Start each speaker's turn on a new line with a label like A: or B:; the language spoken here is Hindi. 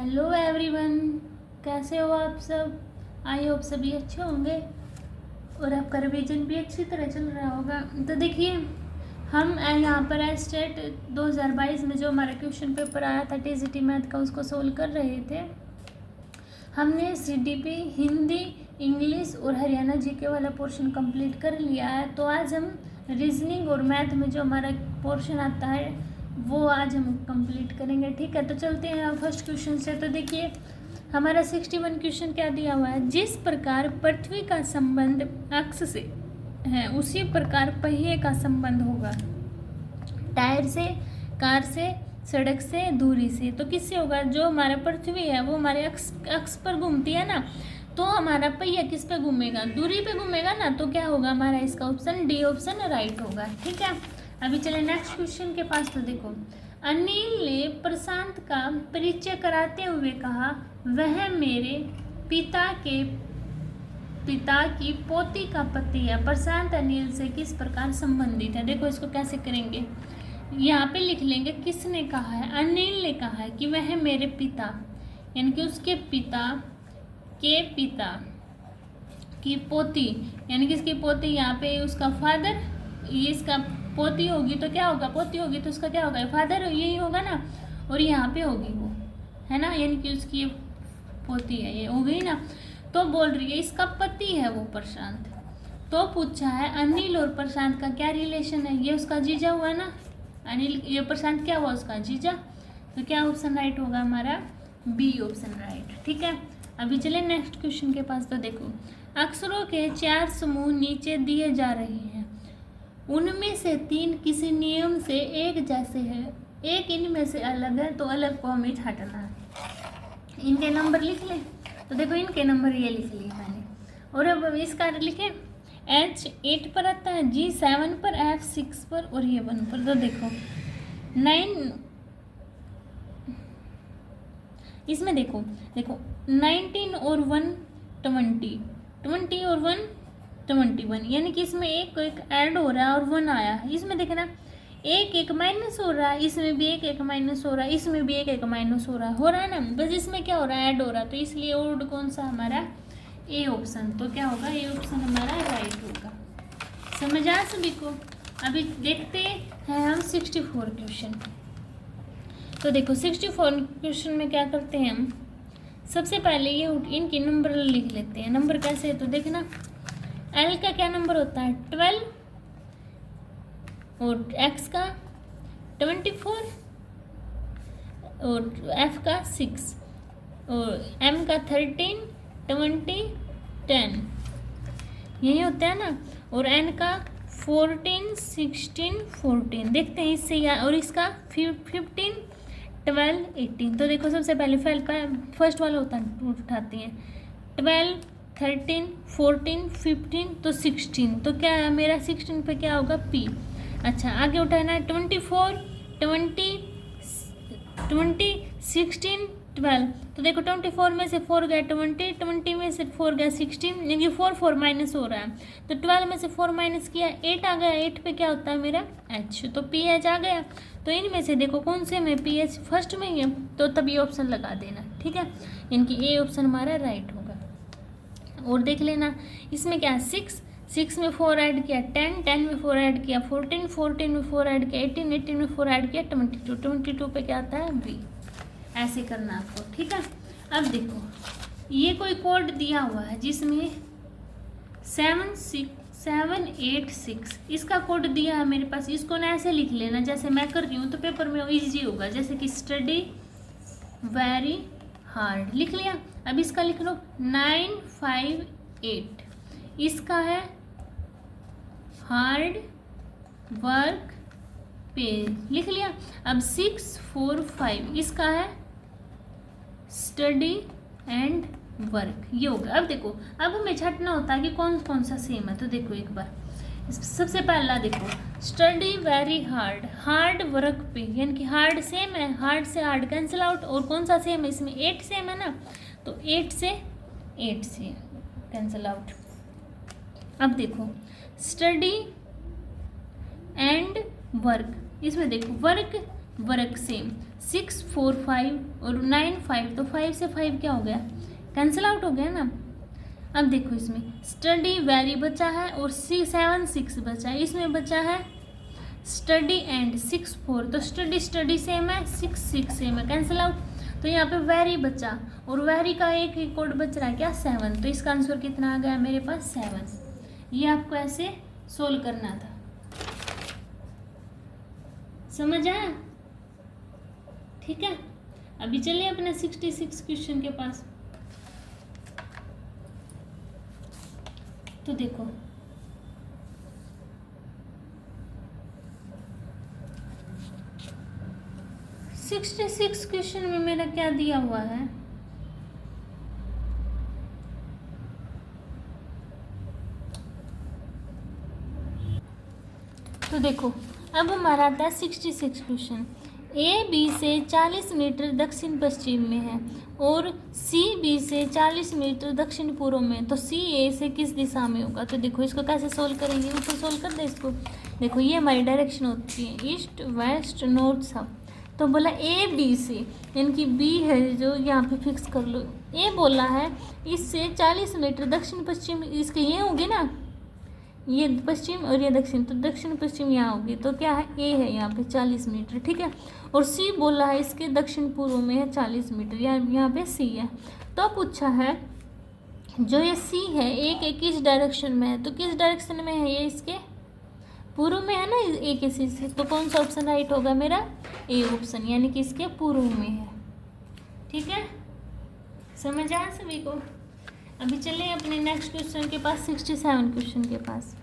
A: हेलो एवरीवन, कैसे हो आप सब। आई होप सभी अच्छे होंगे और आपका रिवीजन भी अच्छी तरह चल रहा होगा। तो देखिए, हम यहाँ पर एस्टेट 2022 में जो हमारा क्वेश्चन पेपर आया था टीजीटी मैथ का, उसको सोल्व कर रहे थे। हमने सीडीपी, हिंदी, इंग्लिश और हरियाणा जीके वाला पोर्शन कंप्लीट कर लिया है। तो आज हम रीजनिंग और मैथ में जो हमारा पोर्शन आता है वो आज हम कंप्लीट करेंगे। ठीक है, तो चलते हैं फर्स्ट क्वेश्चन से। तो देखिए, हमारा 61 क्वेश्चन क्या दिया हुआ है। जिस प्रकार पृथ्वी का संबंध अक्ष से है उसी प्रकार पहिए का संबंध होगा टायर से, कार से, सड़क से, दूरी से। तो किससे होगा? जो हमारा पृथ्वी है वो हमारे अक्ष पर घूमती है ना, तो हमारा पहिया किस पे घूमेगा? दूरी पे घूमेगा ना। तो क्या होगा हमारा? इसका ऑप्शन डी ऑप्शन राइट होगा। ठीक है, अभी चले नेक्स्ट क्वेश्चन के पास। तो देखो, अनिल ने प्रशांत का परिचय कराते हुए कहा, वह मेरे पिता की पोती का पति है। प्रशांत अनिल से किस प्रकार संबंधित है? देखो, इसको कैसे करेंगे, यहाँ पे लिख लेंगे किसने कहा है। अनिल ने कहा है कि वह मेरे पिता, यानी कि उसके पिता के पिता की पोती, यानी कि इसकी पोती, यहाँ पे उसका फादर, ये इसका पोती होगी तो क्या होगा? पोती होगी तो उसका क्या होगा? फादर यही होगा ना, और यहाँ पे होगी वो, है ना, यानी कि उसकी पोती है, ये हो गई ना। तो बोल रही है इसका पति है वो प्रशांत। तो पूछा है अनिल और प्रशांत का क्या रिलेशन है? ये उसका जीजा हुआ ना, अनिल, ये प्रशांत क्या हुआ? उसका जीजा। तो क्या ऑप्शन राइट होगा हमारा? B option right. ठीक है, अभी चले नेक्स्ट क्वेश्चन के पास। तो देखो, अक्षरों के 4 समूह नीचे दिए जा रहे हैं, उनमें से 3 किसी नियम से एक जैसे हैं, एक इनमें से अलग है, तो अलग को हमें हटाना है। इनके नंबर लिख लें। तो देखो, इनके नंबर ये लिख लिए मैंने, और अब इसका लिखे। H 8 पर आता है, G 7 पर, F 6 पर और ये 1 पर। तो देखो 9, इसमें देखो 19 और 1 20, 20 और 1 21, यानी कि इसमें एक ऐड हो रहा है और 1 आया है। इसमें देखना एक माइनस हो रहा है, इसमें भी एक माइनस हो रहा है, इसमें भी एक माइनस हो रहा है ना। बस इसमें क्या हो रहा है? ऐड हो रहा है। तो इसलिए ओड कौन सा हमारा? A option. तो क्या होगा? ए ऑप्शन हमारा राइट होगा। समझ आया सभी को? अभी देखते हैं हम 64 क्वेश्चन। तो देखो 64 क्वेश्चन में क्या करते हैं हम, सबसे पहले ये इनकी नंबर लिख लेते हैं। नंबर कैसे है? तो देखना, एल का क्या नंबर होता है? 12, और एक्स का 24, और एफ का 6, और एम का 13, 20, 10, यही होता है ना। और एन का 14, 16, 14। देखते हैं इससे या, और इसका 15, 12, 18। तो देखो, सबसे पहले फर्स्ट वाला होता है, उठाते हैं 12, 13, 14, 15, तो 16। तो क्या है मेरा? 16 पे क्या होगा? पी। अच्छा, आगे उठाना है 24, 20, 16, 12। तो देखो 24 में से 4 गया 20, 20 में से 4 गया 16, यानी 4 माइनस हो रहा है। तो 12 में से 4 माइनस किया 8 आ गया, 8 पे क्या होता है मेरा? एच। तो पी एच आ गया। तो इनमें से देखो कौन से में पी एच फर्स्ट में ही है, तो तभी ऑप्शन लगा देना। ठीक है, इनकी ए ऑप्शन हमारा राइट होगा। और देख लेना, इसमें क्या है? 6 में 4 ऐड किया 10, 10 में 4 ऐड किया 14, 14 में 4 ऐड किया 18, 18 में 4 ऐड किया 22, 22 पे क्या आता है? बी। ऐसे करना आपको। ठीक है, अब देखो, ये कोई कोड दिया हुआ है जिसमें 786, इसका कोड दिया है मेरे पास। इसको ना ऐसे लिख लेना जैसे मैं कर रही हूँ, तो पेपर में इजी होगा। जैसे कि स्टडी वेरी हार्ड लिख लिया। अब इसका लिख लो 958, इसका है हार्ड वर्क पे, लिख लिया। अब 645, इसका है स्टडी एंड वर्क, ये होगा। अब देखो, अब हमें छटना होता है कि कौन कौन सा सेम है। तो देखो एक बार, सबसे पहला देखो, study very hard, hard work पे, यानी कि हार्ड सेम है, हार्ड से हार्ड कैंसिल आउट, और कौन सा सेम है? इसमें 8 सेम है ना, तो 8 से कैंसिल आउट। अब देखो स्टडी एंड वर्क, इसमें देखो वर्क वर्ग से 6 4 5 और 9 5, तो 5 से 5 क्या हो गया, कैंसिल आउट हो गया ना। अब देखो इसमें स्टडी वेरी बचा है और 7 6 बचा है, इसमें बचा है स्टडी एंड 6 4, तो स्टडी स्टडी सेम है, 6 6 सेम है, कैंसिल आउट। तो यहाँ पे वेरी बचा और वेरी का एक ही कोड बच रहा है क्या, 7, तो इसका आंसर कितना आ गया मेरे पास 7। ये आपको ऐसे सोल्व करना था, समझ आया, ठीक है। अभी चलिए अपने 66 क्वेश्चन के पास। तो देखो 66 क्वेश्चन में मेरा क्या दिया हुआ है, तो देखो अब हमारा आता है 66 क्वेश्चन। ए बी से 40 मीटर दक्षिण पश्चिम में है और सी बी से 40 मीटर दक्षिण पूर्व में, तो सी ए से किस दिशा में होगा। तो देखो इसको कैसे सोल्व करेंगे, ऊपर सोल्व कर दे इसको। देखो ये हमारी डायरेक्शन होती है ईस्ट वेस्ट नॉर्थ साउथ, तो बोला ए बी से, यानी कि बी है जो यहाँ पे फिक्स कर लो। ए बोला है इससे 40 मीटर दक्षिण पश्चिम, इसके ये होगी ना, ये पश्चिम और ये दक्षिण, तो दक्षिण पश्चिम यहाँ होगी, तो क्या है ए है यहाँ पे 40 मीटर, ठीक है। और सी बोला है इसके दक्षिण पूर्व में है 40 मीटर, यहाँ पे सी है। तो पूछा है जो ये सी है ए के किस डायरेक्शन में है, तो किस डायरेक्शन में है, ये इसके पूर्व में है ना ए के सी से, तो कौन सा ऑप्शन राइट होगा मेरा, ए ऑप्शन, यानी कि इसके पूर्व में है, ठीक है। समझ आया सभी को। अभी चलिए अपने नेक्स्ट क्वेश्चन के पास, 67 क्वेश्चन के पास।